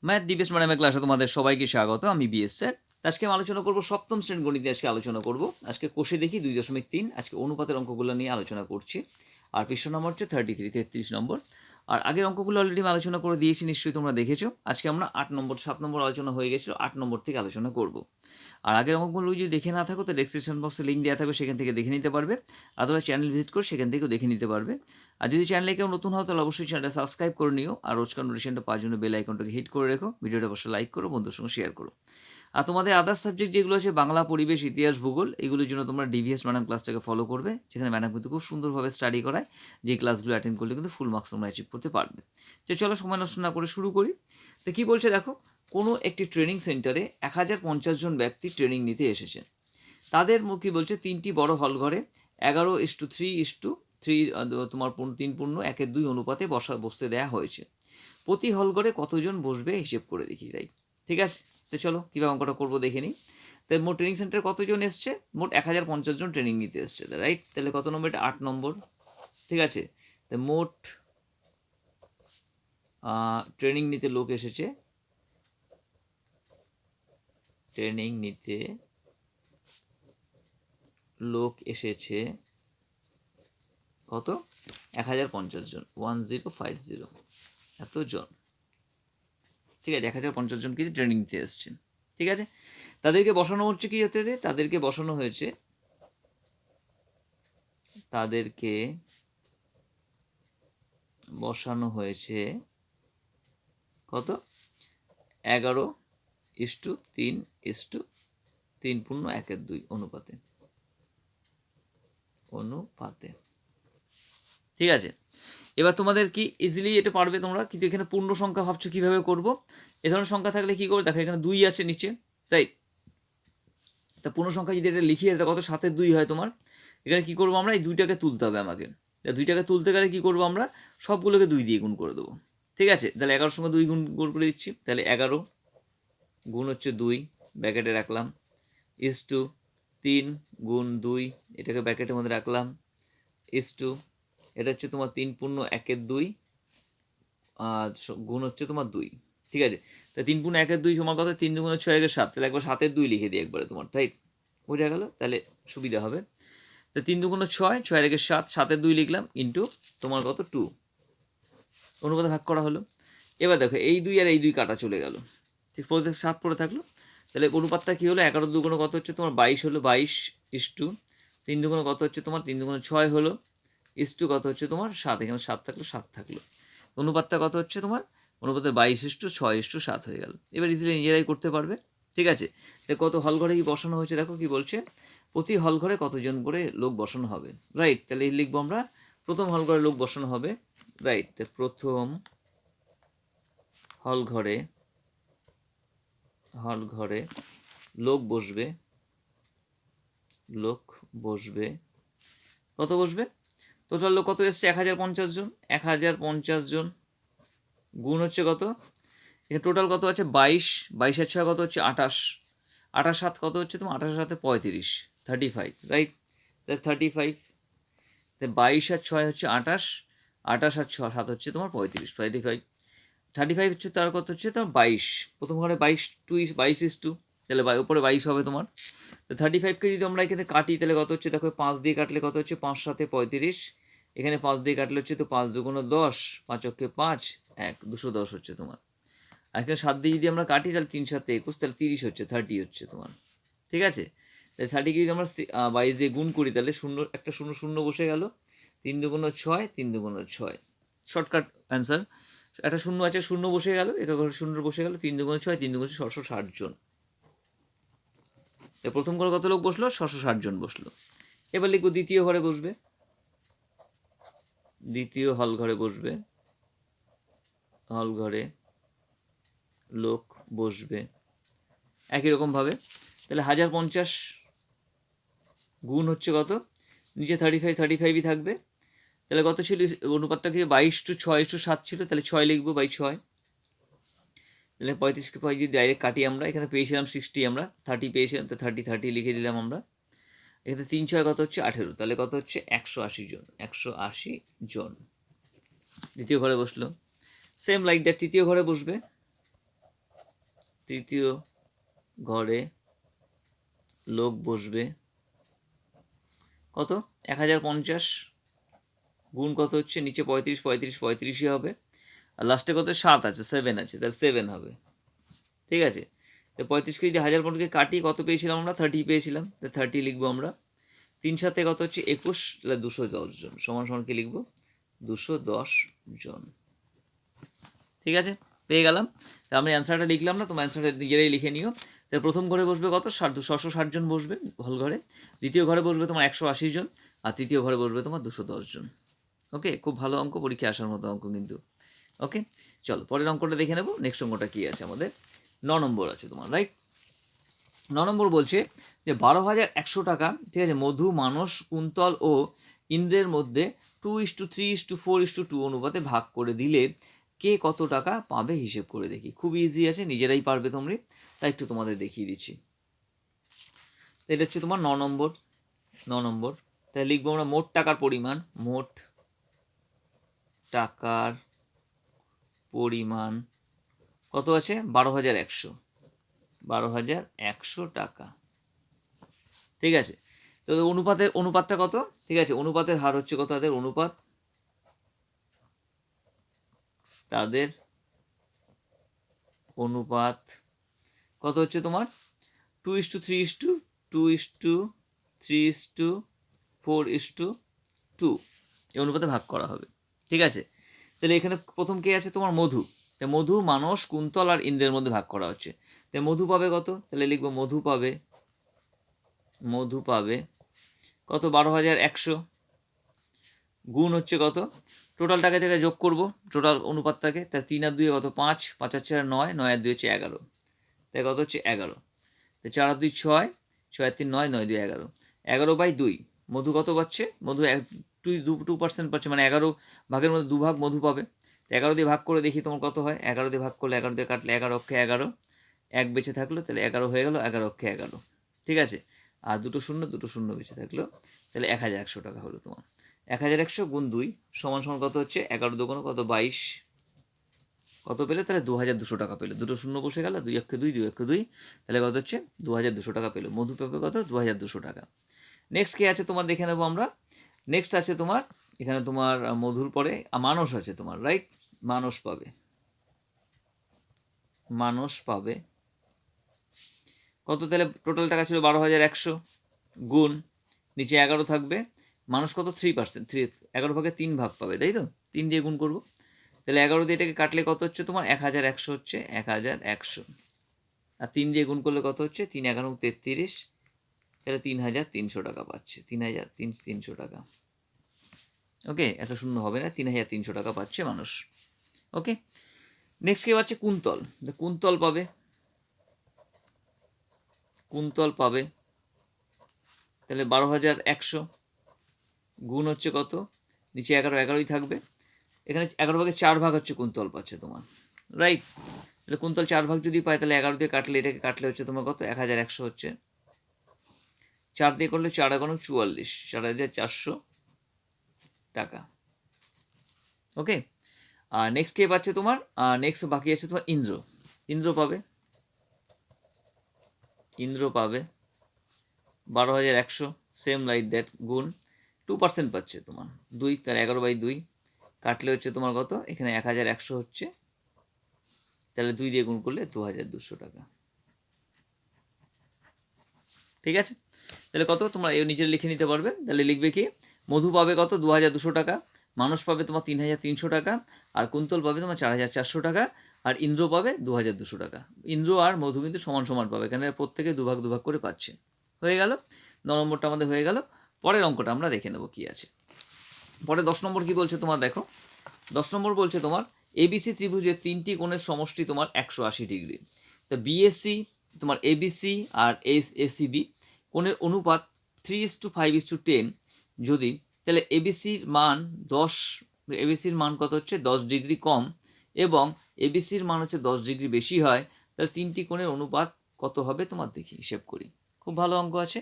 Math DBS ম্যাডামের ক্লাসে তোমাদের সবাইকে স্বাগত। আমি বিএস স্যার। আজকে আমি আলোচনা করব সপ্তম শ্রেণীর গণিতে। আজকে আলোচনা করব আজকে কোষে দেখি 2.3 আজকে অনুপাতের অঙ্কগুলো নিয়ে আলোচনা করছি। আর পৃষ্ঠ নম্বর হচ্ছে 33 নম্বর। আর আগের অঙ্কগুলো অলরেডি আমি আলোচনা করে দিয়েছি, নিশ্চয়ই তোমরা দেখেছো। আজকে আমরা 7 নম্বর আলোচনা হয়ে গেছিলো, 8 নম্বর থেকে আলোচনা করব। আর আগের অঙ্কগুলো যদি দেখে না থাকো তো ডেসক্রিপশন বক্সে লিঙ্ক দেওয়া থাকবে, সেখান থেকে দেখে নিতে পারবে। অথবা চ্যানেল ভিজিট করে সেখান থেকেও দেখে নিতে পারবে। আর যদি চ্যানেলে কেউ নতুন হও তাহলে অবশ্যই চ্যানেলটা সাবস্ক্রাইব করে নিও। আর রোজকার নোটিফিকেশনটা পাওয়ার জন্য বেল আইকনটাকে হিট করে রেখো। ভিডিওটা অবশ্যই লাইক করো, বন্ধুর সঙ্গে শেয়ার করো। আর তোমাদের আদার্স সাবজেক্ট যেগুলো আছে বাংলা, পরিবেশ, ইতিহাস, ভূগোল, এগুলোর জন্য তোমরা ডিভিএস ম্যাডাম ক্লাসটাকে ফলো করবে, যেখানে ম্যাডাম কিন্তু খুব সুন্দরভাবে স্টাডি করায়। যে ক্লাসগুলো অ্যাটেন্ড করলে কিন্তু ফুল মার্কস তোমরা অ্যাচিভ করতে পারবে। তো চলো সময় নষ্ট না করে শুরু করি। তো কী বলছে দেখো, কোনো একটি ট্রেনিং সেন্টারে 1050 জন ব্যক্তি ট্রেনিং নিতে এসেছেন। তাদের কী বলছে, 3টি বড় হল ঘরে 11:3:3 তোমার 3:1:2 অনুপাতে বসতে দেওয়া হয়েছে। প্রতি হল ঘরে কতজন বসবে হিসেব করে দেখি, রাইট? ঠিক আছে, তো চলো কীভাবে অঙ্কটা করবো দেখে নিই। তো মোট ট্রেনিং সেন্টারে কতজন এসছে? মোট 1050 জন ট্রেনিং নিতে এসছে, রাইট? তাহলে কত নম্বর? এটা 8 নম্বর। ঠিক আছে, তো মোট ট্রেনিং নিতে লোক এসেছে, ট্রেনিং নিতে লোক এসেছে কত? 1050 জন, 1050 এতজন। ঠিক আছে, 1050 জন কিন্তু ট্রেনিং নিতে এসছেন। ঠিক আছে, তাদেরকে বসানো হচ্ছে কি হতে? তাদেরকে বসানো হয়েছে কত? 11:3:3:1:2 অনুপাতে। ঠিক আছে, এবার তোমাদের কি ইজিলি এটা পারবে তোমরা, কিন্তু এখানে পূর্ণ সংখ্যা ভাবছো কীভাবে করবো? এ ধরনের সংখ্যা থাকলে কী করবে দেখো, এখানে 2 আছে নিচে, রাইট? তা পূর্ণ সংখ্যা যদি এটা লিখিয়ে এটা কত? 7 2 হয় তোমার। এখানে কী করবো আমরা? এই 2টাকে তুলতে হবে আমাকে। তা 2টাকে তুলতে গেলে কী করবো আমরা? সবগুলোকে 2 দিয়ে গুণ করে দেবো। ঠিক আছে, তাহলে 11 সঙ্গে 2 গুণ করে দিচ্ছি। তাহলে 11 গুণ হচ্ছে 2, ব্র্যাকেটে রাখলাম, ইস টু 3 গুণ 2, এটাকে ব্র্যাকেটের মধ্যে রাখলাম, ইস টু এটা হচ্ছে তোমার 3:1:2 গুণ হচ্ছে তোমার 2। ঠিক আছে, তা 3:1:2 সমান কত? 3 2 6 7, তাহলে একবার 7 2 লিখে দিই একবারে তোমার, রাইট? বোঝা গেল? তাহলে সুবিধা হবে। তো 3 2 6, 6 7, 7 2 লিখলাম, ইন্টু তোমার কত? 2 অনুপাতে ভাগ করা হলো। এবার দেখো এই 2 আর এই 2 কাটা চলে গেল, ঠিক? 7 পড়ে থাকলো। তাহলে অনুপাতটা কী হলো? 11 2 কত হচ্ছে তোমার? 22 হলো। 22 ইস-টু 3 2 কত হচ্ছে তোমার? 3 2 6 হলো, ইস-টু কত হচ্ছে তোমার? 7। এখানে 7 থাকলো, 7 থাকলো। অনুপাতটা কত হচ্ছে তোমার? অনুপাতের 22:6:7 হয়ে গেল। এবার ইজিলি নিজেরাই করতে পারবে। ঠিক আছে, কত হল ঘরে কি বসানো হয়েছে দেখো কি বলছে, প্রতি হল ঘরে কতজন করে লোক বসানো হবে, রাইট? তাহলে লিখবো আমরা প্রথম হল ঘরে লোক বসানো হবে, রাইট? তো প্রথম হল ঘরে লোক বসবে কত বসবে? টোটাল লোক কত এসছে? 1050 জন। 1050 জন গুণ হচ্ছে কত? এখানে টোটাল কত আছে? 22। 22 আর 6 কত হচ্ছে? 28। 28 7 কত হচ্ছে তোমার? 28 7 35, 35, রাইট? 35। 22 আর 6 হচ্ছে 28, 28 আর 6 7 হচ্ছে তোমার 35, 35। 35 হচ্ছে তার কত হচ্ছে তোমার? 22। প্রথম ঘরে 22 ইস-টু, তাহলে উপরে 22 হবে তোমার। তো 35কে যদি আমরা এখানে কাটি তাহলে কত হচ্ছে দেখো, 5 দিয়ে কাটলে কত হচ্ছে? 5 7 35। এখানে 5 দিয়ে কাটলে হচ্ছে তো 5 2 10, 5 অক্ষে 5, 1 210 হচ্ছে তোমার। আর এখানে 7 দিয়ে যদি আমরা কাটি তাহলে 3 7 21, তাহলে 30 হচ্ছে, 30 হচ্ছে তোমার। ঠিক আছে, তাহলে 30কে যদি আমরা 22 দিয়ে গুণ করি তাহলে একটা শূন্য শূন্য বসে গেল, 3 2 6, 3 2 6, শর্টকাট অ্যান্সার। একটা শূন্য আছে, শূন্য বসে গেল, একা ঘরে শূন্য বসে গেল, 3 2 6, 3 2 660 জন। প্রথম ঘরে কত লোক বসলো? 660 জন বসলো। এবার লিখবো দ্বিতীয় ঘরে বসবে, দ্বিতীয় হল ঘরে লোক বসবে একই রকমভাবে। তাহলে 1050 গুণ হচ্ছে কত? নিচে 35 থাকবে। তাহলে কত ছিল অনুপাতটা? কি 22:6:7 ছিল, তাহলে 6 লিখবো, 6। তাহলে 35কে 5 যদি ডাইরেক্ট কাটি আমরা, এখানে পেয়েছিলাম 60, আমরা 30 পেয়েছিলাম, তো 30 লিখে দিলাম আমরা। এখানে 3 6 কত হচ্ছে? 18, তাহলে কত হচ্ছে? 180 জন, 180 জন দ্বিতীয় ঘরে বসলো। সেম লাইক দ্যাট তৃতীয় ঘরে বসবে, তৃতীয় ঘরে লোক বসবে কত 1050 গুণ কত হচ্ছে নিচে 35 35 35ই হবে আর লাস্টে কত 7 আছে 7 আছে তাহলে 7 হবে ঠিক আছে তো 35কে যদি 1050কে কাটি কত পেয়েছিলাম আমরা 30 পেয়েছিলাম তো 30 লিখবো আমরা 3 সাথে কত হচ্ছে 21 তাহলে 210 জন সমান সমান কি লিখবো 210 জন ঠিক আছে পেয়ে গেলাম তা আমরা অ্যান্সারটা লিখলাম না তোমার অ্যান্সারটা নিজেরাই লিখে নিও তাহলে প্রথম ঘরে বসবে কত 660 জন বসবে হল ঘরে দ্বিতীয় ঘরে বসবে তোমার 180 জন আর তৃতীয় ঘরে বসবে তোমার 210 জন ওকে খুব ভালো অঙ্ক পরীক্ষা আসার মতো অঙ্ক কিন্তু ওকে চলো পরের অঙ্কটা দেখে নেবো নেক্সট অঙ্কটা কী আছে আমাদের 9 নম্বর আছে তোমার রাইট 9 নম্বর বলছে যে 12,100 টাকা ঠিক আছে মধু মানস কুন্তল ও ইন্দ্রের মধ্যে 2:3:4:2 অনুপাতে ভাগ করে দিলে কে কত টাকা পাবে হিসেব করে দেখি খুব ইজি আছে নিজেরাই পারবে তোমরা তাই একটু তোমাদের দেখিয়ে দিচ্ছি এটা হচ্ছে তোমার 9 নম্বর তাই লিখবো আমরা মোট টাকার পরিমাণ মোট টাকার পরিমাণ কত আছে 12,100 টাকা ঠিক আছে তো অনুপাতটা কত ঠিক আছে অনুপাতের হার হচ্ছে কত তাদের অনুপাত কত হচ্ছে তোমার 2:3:2 এই অনুপাতে ভাগ করা হবে ঠিক আছে তাহলে এখানে প্রথম কে আছে তোমার মধু তাই মধু মানস কুন্তল আর ইন্দ্রের মধ্যে ভাগ করা হচ্ছে তাই মধু পাবে কত তাহলে লিখবো মধু পাবে কত 12,100 গুণ হচ্ছে কত টোটালটাকে থেকে যোগ করব টোটাল অনুপাতটাকে তার 3 আর 2 কত 5 5 আর 4 9 9 আর 2 হচ্ছে 11 তাই কত হচ্ছে 11 তাই 4 আর 2 6 6 আর 3 9 9 2 11 11/2 মধু কত পাচ্ছে মধু 2% পাচ্ছে মানে 11 ভাগের মধ্যে 2 ভাগ মধু পাবে 11 দিয়ে ভাগ করে দেখি তোমার কত হয় 11 দিয়ে ভাগ করলে 11 দিয়ে কাটলে 11 অক্ষে 11 এক বেঁচে থাকলো তাহলে 11 হয়ে গেল 11 অক্ষে 11 ঠিক আছে আর দুটো শূন্য বেঁচে থাকলো তাহলে 1,100 টাকা হলো তোমার 1,100 গুণ 2 সমান সমান কত হচ্ছে 11 দুগুণ কত 22 কত পেলে তাহলে 2,200 টাকা পেলো দুটো শূন্য বসে গেল 2 অক্ষে 2 2 অক্ষে 2 তাহলে কত হচ্ছে 2,200 টাকা পেলো মধু পেবে কত 2,200 টাকা নেক্সট কে আছে তোমার দেখে নেবো আমরা নেক্সট আছে তোমার এখানে তোমার মধুর পরে মানস আছে তোমার রাইট মানস পাবে কত তাহলে টোটাল টাকা ছিল 12,100 গুণ নিচে 11 থাকবে মানুষ কত 3% 11 ভাগে 3 ভাগ পাবে তাই তো 3 দিয়ে গুণ করবো তাহলে 11 দিয়ে এটাকে কাটলে কত হচ্ছে তোমার 1,100 হচ্ছে 1,100 আর 3 দিয়ে গুণ করলে কত হচ্ছে 3 11 33 তাহলে 3,300 টাকা পাচ্ছে 3,300 টাকা ওকে একটা শূন্য হবে না 3,300 টাকা পাচ্ছে মানুষ ওকে নেক্সট কে পাচ্ছে কুন্তল পাবে তাহলে 12,100 গুণ হচ্ছে কত নিচে 11 থাকবে এখানে 11 ভাগে 4 ভাগ হচ্ছে কুন্তল পাচ্ছে তোমার রাইট তাহলে কুন্তল 4 ভাগ যদি পায় তাহলে 11 দিয়ে কাটলে এটাকে কাটলে হচ্ছে তোমার কত 1,100 হচ্ছে 4 দিয়ে করলে 4 × 44 4,400 টাকা ওকে আর নেক্সট কে পাচ্ছে তোমার নেক্সট বাকি আছে তোমার ইন্দ্র পাবে 12,100 সেম লাইক দ্যাট গুণ 2% পাচ্ছে তোমার 2 তার 11/2 কাটলে হচ্ছে তোমার কত এখানে 1,100 হচ্ছে তাহলে 2 দিয়ে গুণ করলে 2,200 টাকা ঠিক আছে তাহলে কত তোমরা নিজের লিখে নিতে পারবে তাহলে লিখবে কি মধু পাবে কত 2,200 টাকা মানুষ পাবে তোমার 3,300 টাকা আর কুন্তল পাবে তোমার 4,400 টাকা আর ইন্দ্র পাবে 2,200 টাকা ইন্দ্র আর মধু কিন্তু সমান সমান পাবে এখানে প্রত্যেকে দুভাগ করে পাচ্ছে হয়ে গেল 9 নম্বরটা আমাদের হয়ে গেল পরের অঙ্কটা আমরা দেখে নেব কি আছে পরে 10 নম্বর কি বলছে তোমার দেখো 10 নম্বর বলছে তোমার এবিসি ত্রিভুজের 3টি কোণের সমষ্টি তোমার 180 ডিগ্রি তো বিএসসি তোমার এবিসি আর এসিবি কোণের অনুপাত 3:5:10 যদি তাহলে এবিসির মান কত হচ্ছে 10 ডিগ্রি কম এবং এবিসির মান হচ্ছে 10 ডিগ্রি বেশি হয় তাহলে 3টি কোণের অনুপাত কত হবে তোমার দেখি হিসেব করি খুব ভালো অঙ্ক আছে